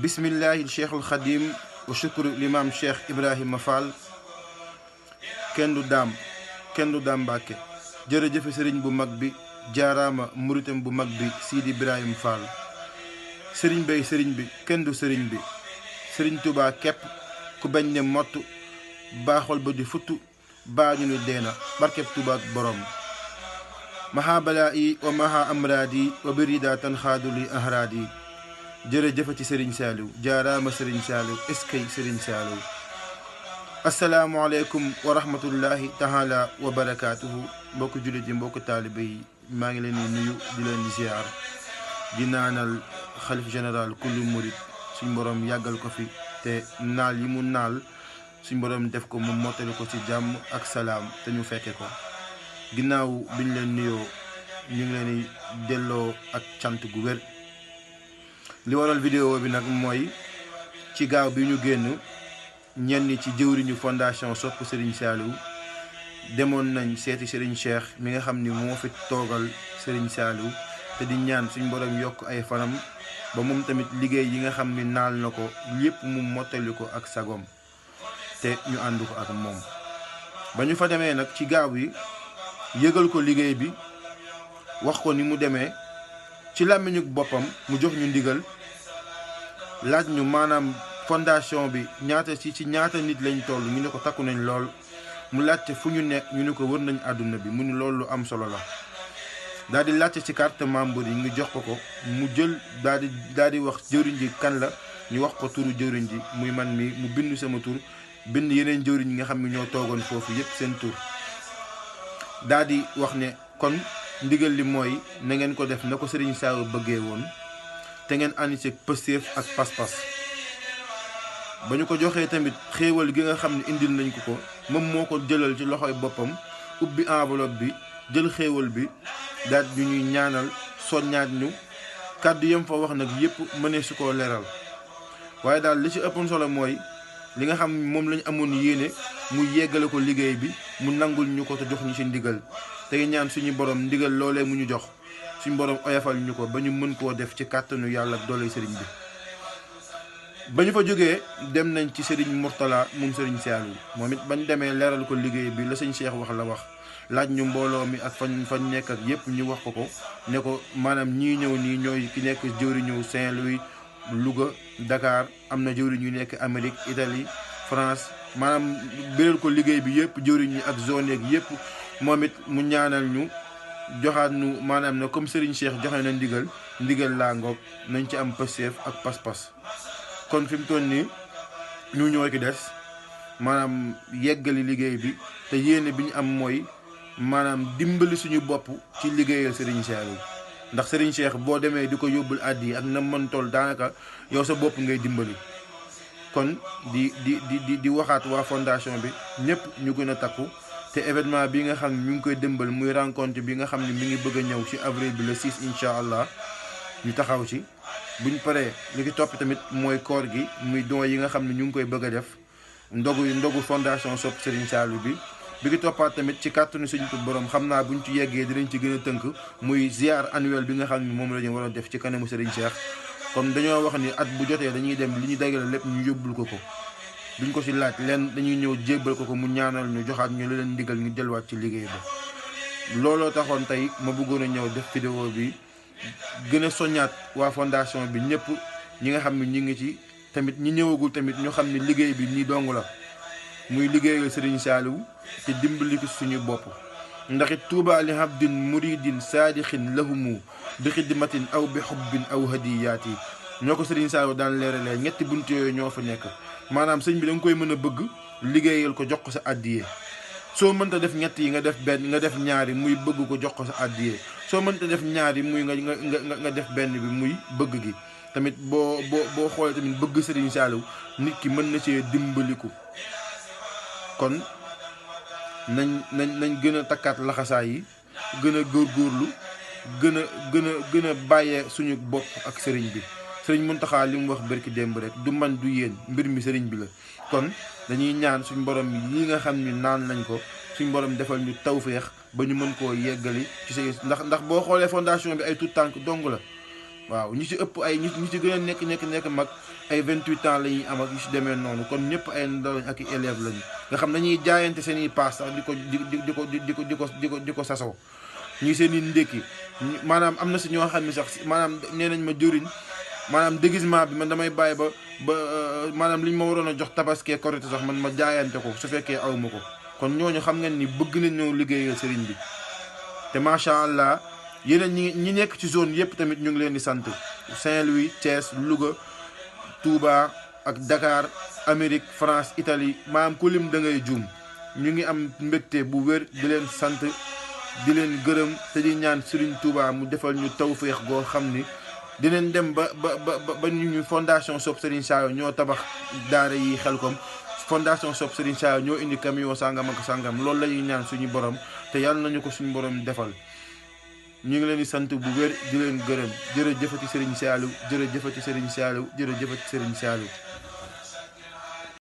bismillahi cheikhul xadim wa shukru l'imam cheikh Ibrahima Fall kenn du daam Mbàkke jërëjëfe sëriñ bu mag bi jaaraama muritam bu mag bi Sidi Ibrahima Fall sëriñ bi kenn du sëriñ bi sëriñ Tuubaa képp ku bañ ne mott baaxol ba di futtu baa ñu ni deena barkeb Tuubaa ak borom maha balaa yi wa maha amraadi wa birida tan xaaduli ahraadi jërëjëfati sëriñ Saaliw jaaraama sëriñ Saaliw eskay sëriñ Saaliw asalaamualeykum wa rahmatullahi taala wa barakaatuhu mbokku jullit yi mbokku taalibe yi maa ngi leen di nuyu di leen ziar di naanal xalif général kullu murit suñ borom yàggal ko fi te naal yi mu naal suñ borom def ko mu mottali ko ci jàmm ak salaam te ñu fekke ko ginnaaw biñ leen nuyoo ñu ngi leen di delloo ak cant gu wér. li waral vidéo bi nag mooy ci gaaw bi ñu génn ñenn ci jëwriñu fondation Sopp Serigne Saliou demoon nañ seeti Serigne Cheikh mi nga xam ni moo fi toogal Serigne Saliou te di ñaan suñ borom yokk ay fanam ba moom tamit liggéey yi nga xam ni naal na ko yépp mu mottali ko ak sagom te ñu ànd ko ak moom. ba ñu fa demee nag ci gaaw yi yëgal ko liggéey bi wax ko ni mu demee ci làmmiñu boppam mu jox ñu ndigal laaj ñu maanaam fondation bi ñaata ci ñaata nit lañ toll ñu ne ko takku nañ lool mu laajte fu ñu nekk ñu ne ko wër nañ àdduna bi mu ni loolu lu am solo la daal di laajte ci carte membre yi ngi jox ko mu jël daal di wax jëwriñ ji kan la ñu wax ko turu jëwriñ ji muy man mi mu bind sama tur bind yeneen jëwriñ yi nga xam ne ñoo toogoon foofu yépp seen tur daal di wax ne kon ndigal li mooy na ngeen ko def na ko Serigne Saliou bëggee woon te ngeen ànd ci pëstéef ak pas-pas ba ñu ko joxee tamit xéewal gi nga xam ne indil nañ ko moom moo ko jëlal ci loxoy boppam ubbi enveloppe bi jël xéewal bi daal di ñuy ñaanal soññaat ñu kàddu yam fa wax nag yépp mënee su koo leeral waaye daal li ci ëppoon solo mooy li nga xam moom lañ amoon yéene mu yeggale ko liggéey bi mu nangul ñu ko te jox ñu ci ndigal te ñaan suñu borom ndigal loolee mu ñu jox suñu borom oyafal ñu ko ba ñu mën koo def ci kàttanu yàlla ak doole sëriñ bi. ba ñu fa jógee dem nañ ci sëriñ Mourtala moom sëriñ Saliou moom it bañ demee leeral ko liggéey bi la sëñ Cheikh wax la wax laaj ñu mbooloo mi ak fañ nekk ak yépp ñu wax ko ne ko maanaam ñii ñëw nii ñooy ki nekk jëwriñu Saint-Louis Louga Dakar am na jëwriñ yu nekk Amérique Italie France maanaam biral ko liggéey bi yépp jëwriñ yi ak zone yeeg yépp moom it mu ñaanal ñu joxaat ñu maanaam ne comme Serigne Cheikh joxe na ndigal laa ngoog nañ ci am pësteef ak pas-pas kon fi mu toll nii ñu ñoo ki des maanaam yeggali liggéey bi te yéene bi ñu am mooy maanaam dimbali suñu bopp ci liggéeyal Serigne Saliou ndax Serigne Cheikh boo demee di ko yóbbul àddi yi ak na mën toll daanaka yow sa bopp ngay dimbali kon di waxaat waa fondation bi ñëpp ñu gën a takku te événement bi nga xam ne ñu ngi koy dëmbal muy rencontre bi nga xam ne mi ngi bëgg a ñëw ci avril bi le 6 incha allah ñu taxaw ci buñ paree li ki topp tamit mooy koor gi muy don yi nga xam ne ñu ngi koy bëgg a def ndogu fondation Sopp Serigne Saliou bi ki toppaat tamit ci kàttanu suñu borom xam naa buñ ci yeggee dinañ ci gën a tënk muy ziar annuel bi nga xam ne moom la ñu war a def ci kanamu Serigne Cheikh comme dañoo wax ni at bu jotee dañuy dem li ñu dagale lépp ñu yóbbul ko duñ ko ci laaj leen dañuy ñëw jébbal ko mu ñaanal ñu joxaat ñu leen ndigal ñu delluwaat ci liggéey ba looloo taxoon tey ma bëggoon a ñëw def vidéo bi gën a soññaat waa fondation bi ñëpp ñi nga xam ne ñi ngi ci tamit ñi ñëwagul tamit ñu xam ne liggéey bi nii dong la muy liggéeyal Serigne Saliou te dimbali ko suñu bopp ndax it tuuba li habdin muridin saadixin lahumu bi xidmatin aw bi xubbin aw hadiyaat yi ñoo ko Serigne Saliou daan leeralee ñetti bunt yooyu ñoo fa nekk maanaam sëñ bi da nga koy mën a bëgg liggéeyal ko jox ko sa àddiyee soo mënta def ñett yi nga def benn nga def ñaari muy bëgg ko jox ko sa àddiyee soo mënta def ñaari muy nga def benn bi muy bëgg gi tamit boo xoolee tamit bëgg Serigne Saliou nit ki mën na cee dimbaliku kon nañ gën a takkaat laxasaay yi gën a góorgóorlu gën a bàyyee suñu bopp ak sëriñ bi sëriñ Mountakha li mu wax barki démb rek du man du yéen mbir mi sëriñ bi la kon dañuy ñaan suñu borom yi nga xam ni naan nañ ko suñu borom defal ñu tawféex ba ñu mën koo yeggali ci say ndax boo xoolee fondation bi ay tout tànk dong la waaw ñu ci ëpp ay ñu ci gën a nekk mag ay 28 ans la ñuy am ak yu si demee noonu kon ñëpp ay ndaw lañ ak i élèves lañu nga xam dañuy jaayante seen i paas sax di ko sasoo ñii seen i ndékki maanaam am na si ñoo xam ne sax maanaam nee nañ ma jëriñ maanaam déguisement bi man damay bàyyi ba maanaam liñ ma waroon a jox tabaskee korité sax man ma jaayante ko su fekkee aw ma ko kon ñooñu xam ngeen ni bëgg nañ ñoo liggéeyal sëriñ bi te macha allah yeneen ñi nekk ci zone yëpp tamit ñu ngi leen di sant Saint-Louis Thiès Louga Touba ak Dakar Amérique France Italie maanaam ku lim da ngay juum ñu ngi am mbégte bu wér di leen sant di leen gërëm te di ñaan Serigne Touba mu defal ñu tawféex goo xam ni dinañ dem ba ñu fondation Sopp Serigne Saliou ñoo tabax daara yi Xelkom fondation Sopp Serigne Saliou ñoo indi camion sangam ak sangam loolu la ñuy ñaan suñu borom te yàlla nañu ko suñu borom defal. ñu ngi leen di sant bu wér di leen gërëm jërëjëfati Serigne Saliou jërëjëfati Serigne Saliou jërëjëfati Serigne Saliou